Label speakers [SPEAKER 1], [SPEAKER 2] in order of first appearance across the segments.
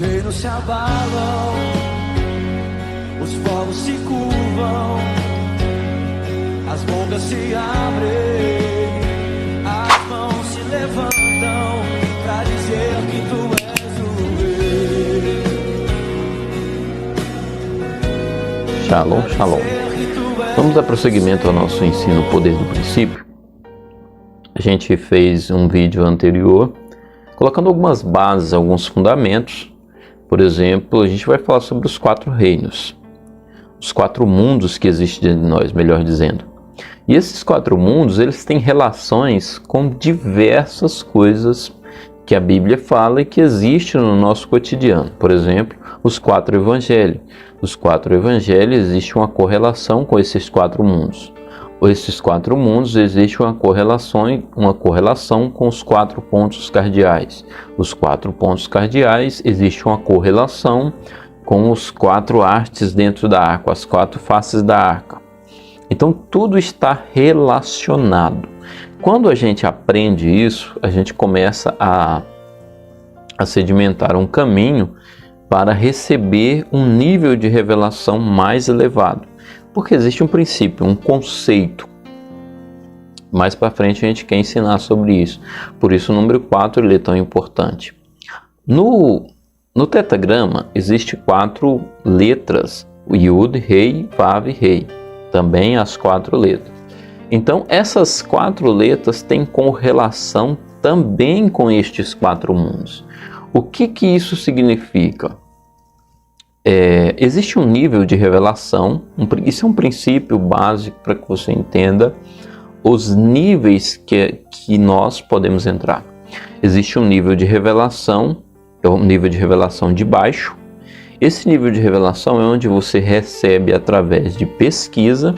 [SPEAKER 1] reinos se abalam, os povos se curvam, as bocas se abrem, as mãos se levantam pra dizer que tu és o rei.
[SPEAKER 2] Shalom, shalom. Vamos dar prosseguimento ao nosso ensino Poder do Princípio. A gente fez um vídeo anterior colocando algumas bases, alguns fundamentos. Por exemplo, a gente vai falar sobre os 4 reinos, os 4 mundos que existem dentro de nós, melhor dizendo. E esses 4 mundos, eles têm relações com diversas coisas que a Bíblia fala e que existem no nosso cotidiano. Por exemplo, os 4 evangelhos. Os 4 evangelhos, existe uma correlação com esses 4 mundos. Esses 4 mundos, existe uma correlação com os 4 pontos cardeais. Os 4 pontos cardeais, existe uma correlação com os 4 hastes dentro da arca, as 4 faces da arca. Então, tudo está relacionado. Quando a gente aprende isso, a gente começa a sedimentar um caminho para receber um nível de revelação mais elevado. Porque existe um princípio, um conceito. Mais para frente a gente quer ensinar sobre isso. Por isso o número 4 ele é tão importante. No tetragrama existe 4 letras. O Yud, Rei, Vav e Rei. Também as 4 letras. Então essas 4 letras têm correlação também com estes 4 mundos. O que isso significa? Existe um nível de revelação, isso é um princípio básico para que você entenda os níveis que nós podemos entrar. Existe um nível de revelação, é um nível de revelação de baixo. Esse nível de revelação é onde você recebe através de pesquisa,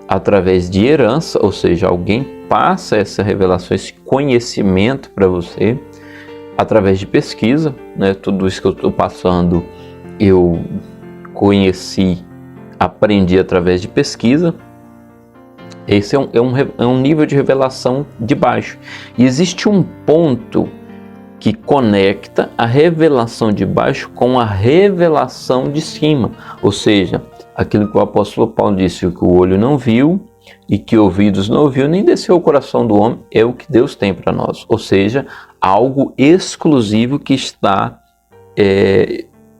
[SPEAKER 2] através de herança, ou seja, alguém passa essa revelação, esse conhecimento para você, através de pesquisa, né? Tudo isso que eu estou passando eu conheci, aprendi através de pesquisa. Esse é um nível de revelação de baixo. E existe um ponto que conecta a revelação de baixo com a revelação de cima. Ou seja, aquilo que o apóstolo Paulo disse, que o olho não viu e que ouvidos não ouviu, nem desceu ao coração do homem, é o que Deus tem para nós. Ou seja, algo exclusivo que está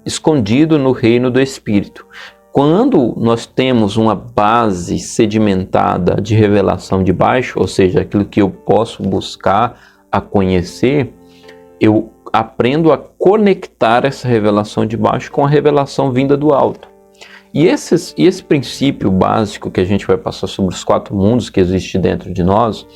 [SPEAKER 2] escondido no reino do Espírito. Quando nós temos uma base sedimentada de revelação de baixo, ou seja, aquilo que eu posso buscar a conhecer, eu aprendo a conectar essa revelação de baixo com a revelação vinda do alto. E esse princípio básico que a gente vai passar sobre os 4 mundos que existem dentro de nós,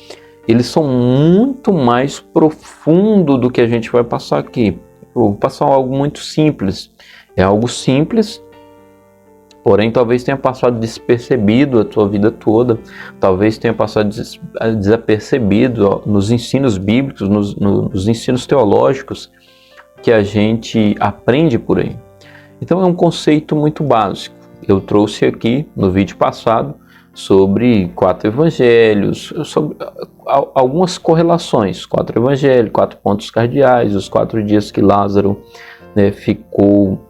[SPEAKER 2] eles são muito mais profundos do que a gente vai passar aqui. Eu vou passar algo muito simples. É algo simples, porém talvez tenha passado despercebido a tua vida toda, talvez tenha passado desapercebido nos ensinos bíblicos, nos ensinos teológicos que a gente aprende por aí. Então é um conceito muito básico. Eu trouxe aqui no vídeo passado sobre 4 evangelhos, sobre algumas correlações, 4 evangelhos, 4 pontos cardeais, os 4 dias que Lázaro ficou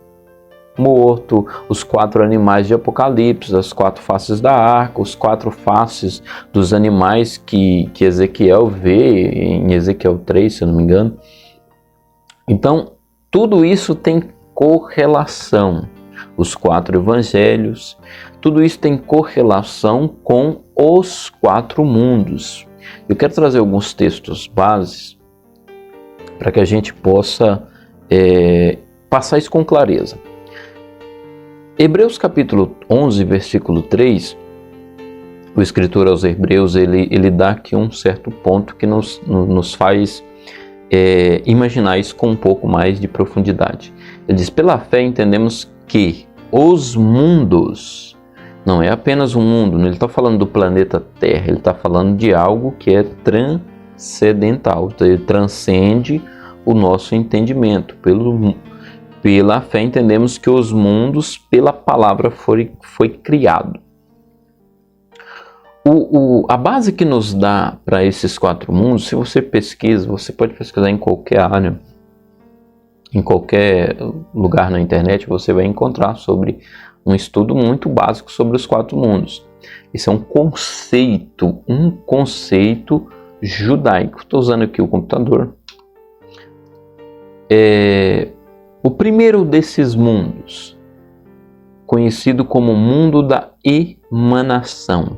[SPEAKER 2] morto, os 4 animais de Apocalipse, as 4 faces da arca, os 4 faces dos animais que Ezequiel vê em Ezequiel 3, se eu não me engano. Então, tudo isso tem correlação. Os 4 evangelhos, tudo isso tem correlação com os 4 mundos. Eu quero trazer alguns textos bases para que a gente possa passar isso com clareza. Hebreus capítulo 11, versículo 3, o escritor aos Hebreus, ele dá aqui um certo ponto que nos faz imaginar isso com um pouco mais de profundidade. Ele diz, pela fé entendemos que os mundos, não é apenas um mundo, ele está falando do planeta Terra, ele está falando de algo que é transcendental, ele transcende o nosso entendimento. Pela fé entendemos que os mundos, pela palavra, foi criado. A base que nos dá para esses 4 mundos, se você pesquisa, você pode pesquisar em qualquer área, Em qualquer lugar na internet você vai encontrar sobre um estudo muito básico sobre os 4 mundos. Esse é um conceito judaico. Estou usando aqui o computador. O primeiro desses mundos, conhecido como mundo da emanação.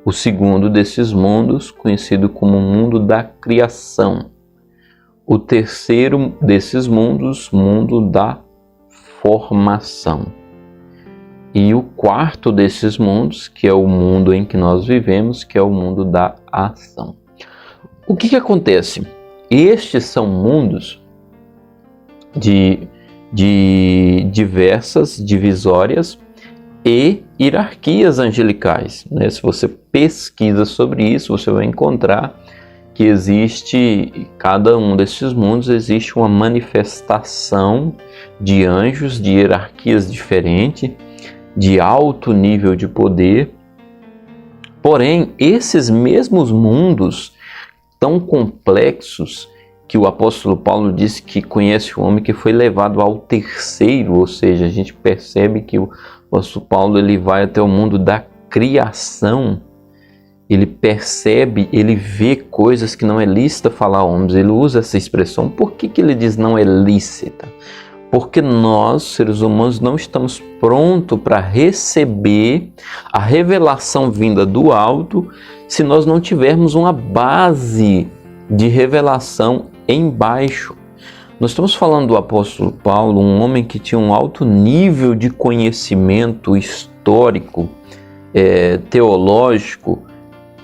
[SPEAKER 2] O segundo desses mundos, conhecido como mundo da criação. O terceiro desses mundos, mundo da formação. E o quarto desses mundos, que é o mundo em que nós vivemos, que é o mundo da ação. O que acontece? Estes são mundos de diversas divisórias e hierarquias angelicais, né? Se você pesquisa sobre isso, você vai encontrar que existe, cada um desses mundos existe uma manifestação de anjos, de hierarquias diferentes, de alto nível de poder. Porém, esses mesmos mundos tão complexos que o apóstolo Paulo disse que conhece o homem que foi levado ao terceiro, ou seja, a gente percebe que o apóstolo Paulo ele vai até o mundo da criação, ele percebe, ele vê coisas que não é lícita falar a homens, ele usa essa expressão. Por que ele diz não é lícita? Porque nós, seres humanos, não estamos prontos para receber a revelação vinda do alto se nós não tivermos uma base de revelação embaixo. Nós estamos falando do apóstolo Paulo, um homem que tinha um alto nível de conhecimento histórico, teológico.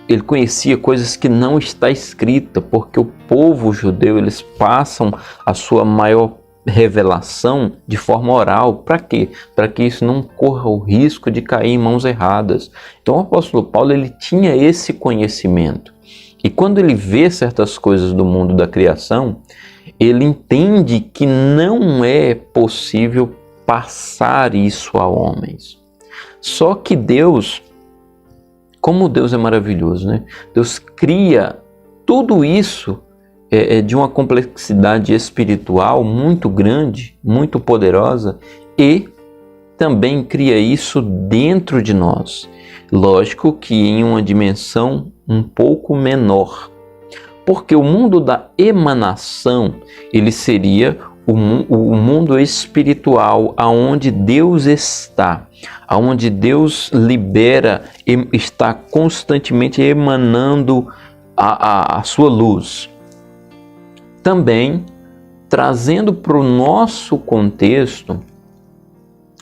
[SPEAKER 2] Ele conhecia coisas que não está escrita, porque o povo judeu, eles passam a sua maior revelação de forma oral. Para quê? Para que isso não corra o risco de cair em mãos erradas. Então o apóstolo Paulo ele tinha esse conhecimento. E quando ele vê certas coisas do mundo da criação, ele entende que não é possível passar isso a homens. Só que Deus, como Deus é maravilhoso, né? Deus cria tudo isso de uma complexidade espiritual muito grande, muito poderosa, e também cria isso dentro de nós. Lógico que em uma dimensão um pouco menor, porque o mundo da emanação, ele seria o mundo espiritual, aonde Deus está, aonde Deus libera, está constantemente emanando a sua luz. Também trazendo para o nosso contexto,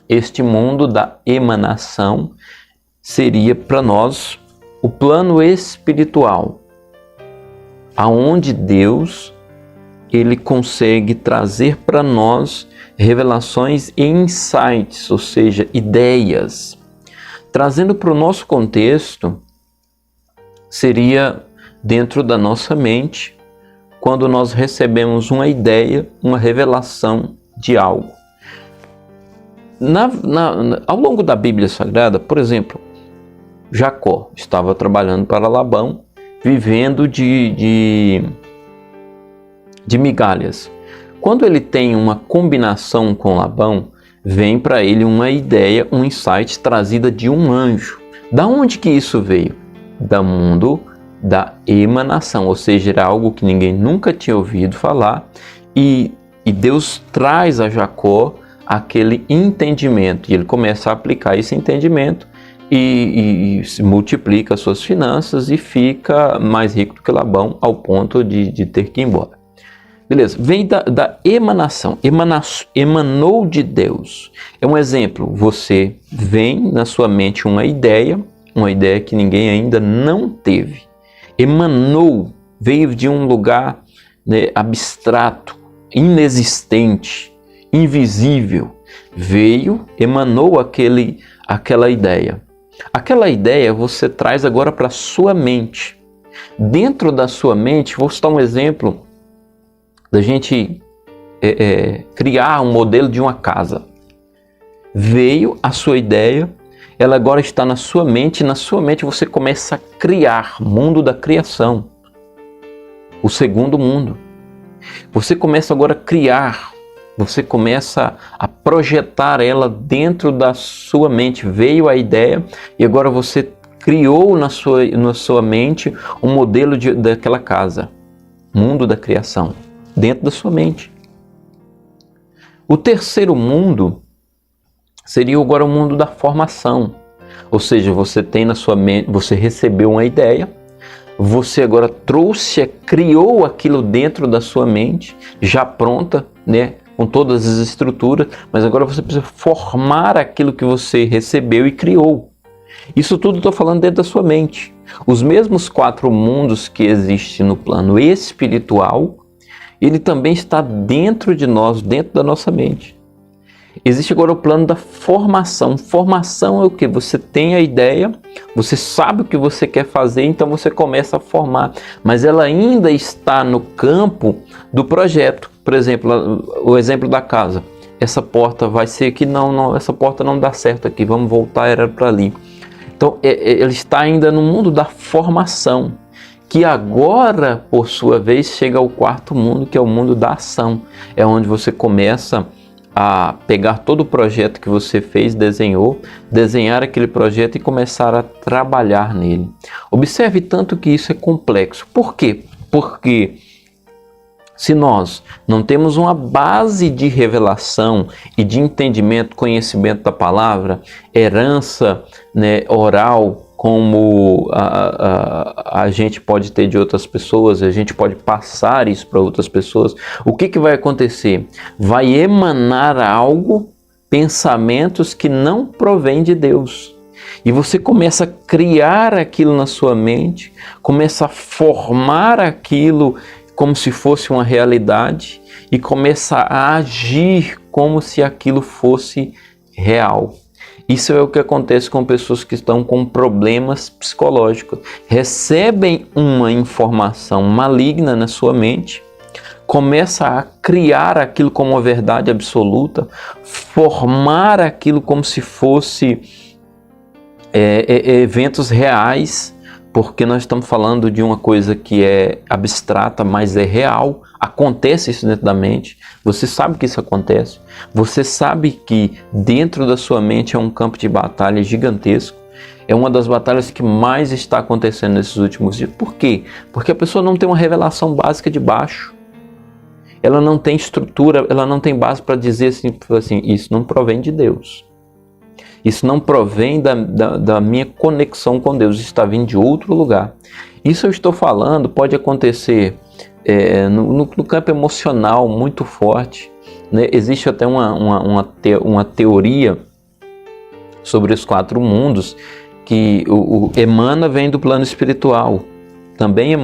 [SPEAKER 2] este mundo da emanação seria para nós o plano espiritual, aonde Deus ele consegue trazer para nós revelações e insights, ou seja, ideias. Trazendo para o nosso contexto, seria dentro da nossa mente, quando nós recebemos uma ideia, uma revelação de algo. Ao longo da Bíblia Sagrada, por exemplo, Jacó estava trabalhando para Labão, vivendo de migalhas. Quando ele tem uma combinação com Labão, vem para ele uma ideia, um insight trazida de um anjo. Da onde que isso veio? Do mundo da emanação, ou seja, era algo que ninguém nunca tinha ouvido falar, e Deus traz a Jacó aquele entendimento, e ele começa a aplicar esse entendimento e se multiplica as suas finanças e fica mais rico do que Labão, ao ponto de ter que ir embora. Beleza, vem da emanação, emanou de Deus. É um exemplo, você vem na sua mente uma ideia que ninguém ainda não teve. Emanou, veio de um lugar, né, abstrato, inexistente, invisível. Veio, emanou aquela ideia. Aquela ideia você traz agora para a sua mente. Dentro da sua mente, vou citar um exemplo da gente criar um modelo de uma casa. Veio a sua ideia, ela agora está na sua mente, e na sua mente você começa a criar mundo da criação, o segundo mundo. Você começa agora a criar, você começa a projetar ela dentro da sua mente. Veio a ideia e agora você criou na sua mente um modelo daquela casa, mundo da criação, dentro da sua mente. O terceiro mundo seria agora o mundo da formação, ou seja, você tem na sua mente, você recebeu uma ideia, você agora criou aquilo dentro da sua mente, já pronta, né, com todas as estruturas, mas agora você precisa formar aquilo que você recebeu e criou. Isso tudo estou falando dentro da sua mente. Os mesmos 4 mundos que existem no plano espiritual, ele também está dentro de nós, dentro da nossa mente. Existe agora o plano da formação. Formação é o que? Você tem a ideia, você sabe o que você quer fazer, então você começa a formar. Mas ela ainda está no campo do projeto. Por exemplo, o exemplo da casa. Essa porta vai ser aqui, não, essa porta não dá certo aqui, vamos voltar, era para ali. Então, ele está ainda no mundo da formação, que agora, por sua vez, chega ao 4º mundo, que é o mundo da ação. É onde você começa a pegar todo o projeto que você fez, desenhar aquele projeto e começar a trabalhar nele. Observe tanto que isso é complexo. Por quê? Porque se nós não temos uma base de revelação e de entendimento, conhecimento da palavra, herança, né, oral, como a gente pode ter de outras pessoas, a gente pode passar isso para outras pessoas, o que vai acontecer? Vai emanar algo, pensamentos que não provém de Deus. E você começa a criar aquilo na sua mente, começa a formar aquilo como se fosse uma realidade e começa a agir como se aquilo fosse real. Isso é o que acontece com pessoas que estão com problemas psicológicos. Recebem uma informação maligna na sua mente, começa a criar aquilo como uma verdade absoluta, formar aquilo como se fosse eventos reais, porque nós estamos falando de uma coisa que é abstrata, mas é real. Acontece isso dentro da mente, você sabe que isso acontece, você sabe que dentro da sua mente é um campo de batalha gigantesco, é uma das batalhas que mais está acontecendo nesses últimos dias. Por quê? Porque a pessoa não tem uma revelação básica de baixo, ela não tem estrutura, ela não tem base para dizer assim, isso não provém de Deus, isso não provém da minha conexão com Deus, isso está vindo de outro lugar. Isso eu estou falando, pode acontecer no campo emocional muito forte, né? Existe até uma teoria sobre os 4 mundos, que o emana vem do plano espiritual. Também é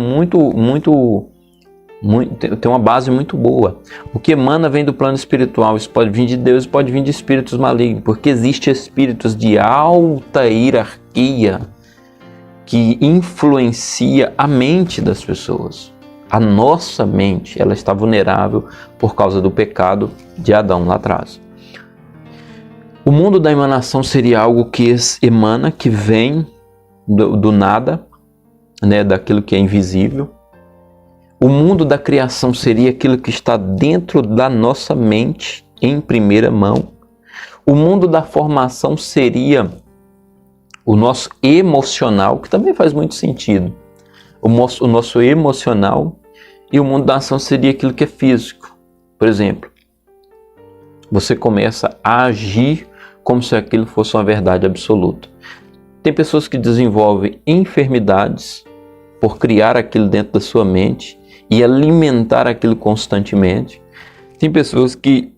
[SPEAKER 2] tem uma base muito boa. O que emana vem do plano espiritual. Isso pode vir de Deus, pode vir de espíritos malignos, porque existem espíritos de alta hierarquia que influencia a mente das pessoas. A nossa mente, ela está vulnerável por causa do pecado de Adão lá atrás. O mundo da emanação seria algo que emana, que vem do nada, né, daquilo que é invisível. O mundo da criação seria aquilo que está dentro da nossa mente, em primeira mão. O mundo da formação seria o nosso emocional, que também faz muito sentido. O nosso emocional. E o mundo da ação seria aquilo que é físico. Por exemplo, você começa a agir como se aquilo fosse uma verdade absoluta. Tem pessoas que desenvolvem enfermidades por criar aquilo dentro da sua mente e alimentar aquilo constantemente. Tem pessoas que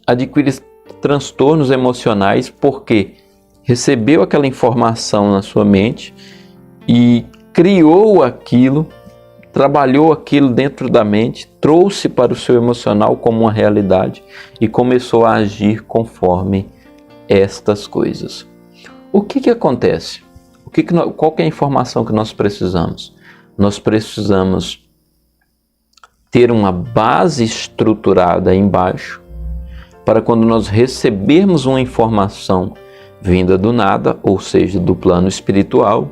[SPEAKER 2] adquirem transtornos emocionais porque recebeu aquela informação na sua mente e criou aquilo, trabalhou aquilo dentro da mente, trouxe para o seu emocional como uma realidade e começou a agir conforme estas coisas. O que acontece? Qual que é a informação que nós precisamos? Nós precisamos ter uma base estruturada embaixo para quando nós recebermos uma informação vinda do nada, ou seja, do plano espiritual,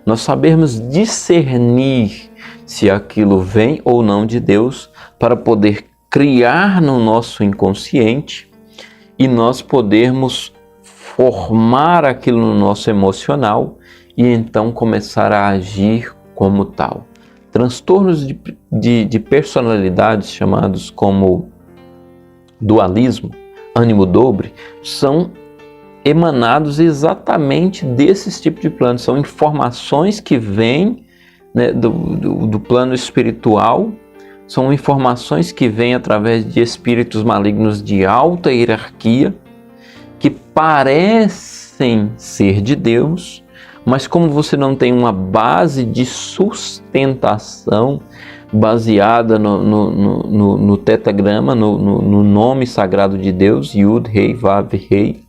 [SPEAKER 2] nós sabermos discernir se aquilo vem ou não de Deus, para poder criar no nosso inconsciente e nós podermos formar aquilo no nosso emocional e então começar a agir como tal. Transtornos de personalidades, chamados como dualismo, ânimo dobre, são emanados exatamente desses tipos de planos. São informações que vêm, né, do plano espiritual, são informações que vêm através de espíritos malignos de alta hierarquia, que parecem ser de Deus, mas como você não tem uma base de sustentação baseada no tetragrama, no nome sagrado de Deus, Yud, Rei, Vav, Rei,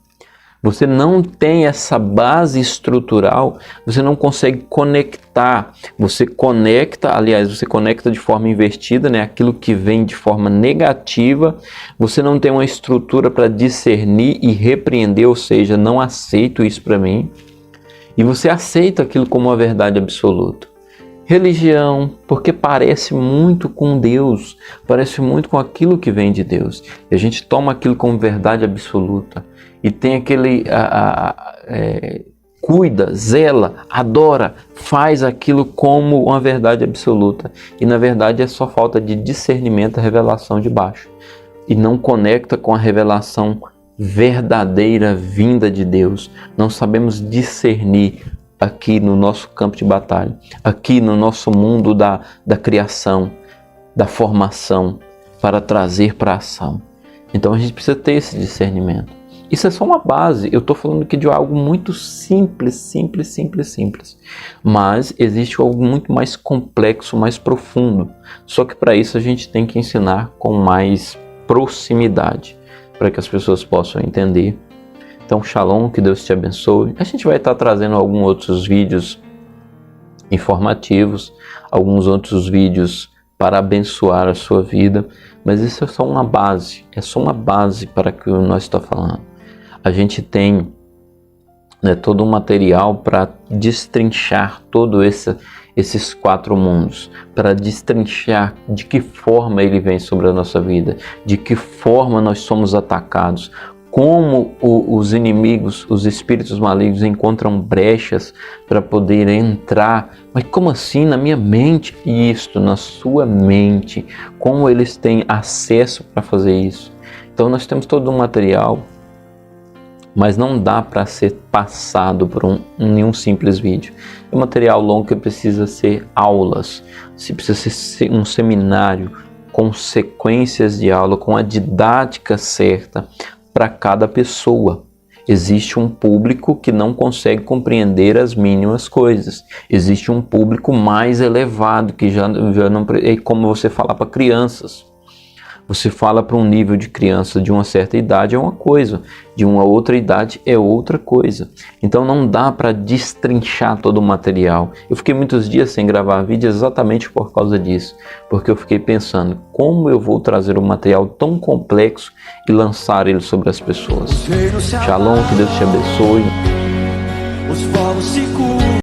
[SPEAKER 2] você não tem essa base estrutural, você não consegue conectar. Você conecta, aliás, você conecta de forma invertida, né? Aquilo que vem de forma negativa, você não tem uma estrutura para discernir e repreender, ou seja, não aceito isso para mim. E você aceita aquilo como uma verdade absoluta. Religião, porque parece muito com Deus, parece muito com aquilo que vem de Deus. E a gente toma aquilo como verdade absoluta. E tem aquele, cuida, zela, adora, faz aquilo como uma verdade absoluta. E na verdade é só falta de discernimento, a revelação de baixo. E não conecta com a revelação verdadeira vinda de Deus. Não sabemos discernir aqui no nosso campo de batalha, aqui no nosso mundo da criação, da formação, para trazer para a ação. Então a gente precisa ter esse discernimento. Isso é só uma base, eu estou falando aqui de algo muito simples. Mas existe algo muito mais complexo, mais profundo. Só que para isso a gente tem que ensinar com mais proximidade, para que as pessoas possam entender. Então, shalom, que Deus te abençoe. A gente vai estar trazendo alguns outros vídeos informativos, alguns outros vídeos para abençoar a sua vida, mas isso é só uma base, para o que nós estamos falando. A gente tem, né, todo um material para destrinchar todos esses 4 mundos, para destrinchar de que forma ele vem sobre a nossa vida, de que forma nós somos atacados, como os inimigos, os espíritos malignos encontram brechas para poder entrar. Mas como assim? Na minha mente? Isto, na sua mente. Como eles têm acesso para fazer isso? Então nós temos todo um material, mas não dá para ser passado por nenhum simples vídeo. É um material longo que precisa ser aulas, precisa ser um seminário com sequências de aula, com a didática certa, para cada pessoa. Existe um público que não consegue compreender as mínimas coisas. Existe um público mais elevado, que já não é como você falar para crianças. Você fala para um nível de criança de uma certa idade é uma coisa, de uma outra idade é outra coisa. Então não dá para destrinchar todo o material. Eu fiquei muitos dias sem gravar vídeo exatamente por causa disso, porque eu fiquei pensando como eu vou trazer um material tão complexo e lançar ele sobre as pessoas. Shalom, que Deus te abençoe.
[SPEAKER 1] Os povos se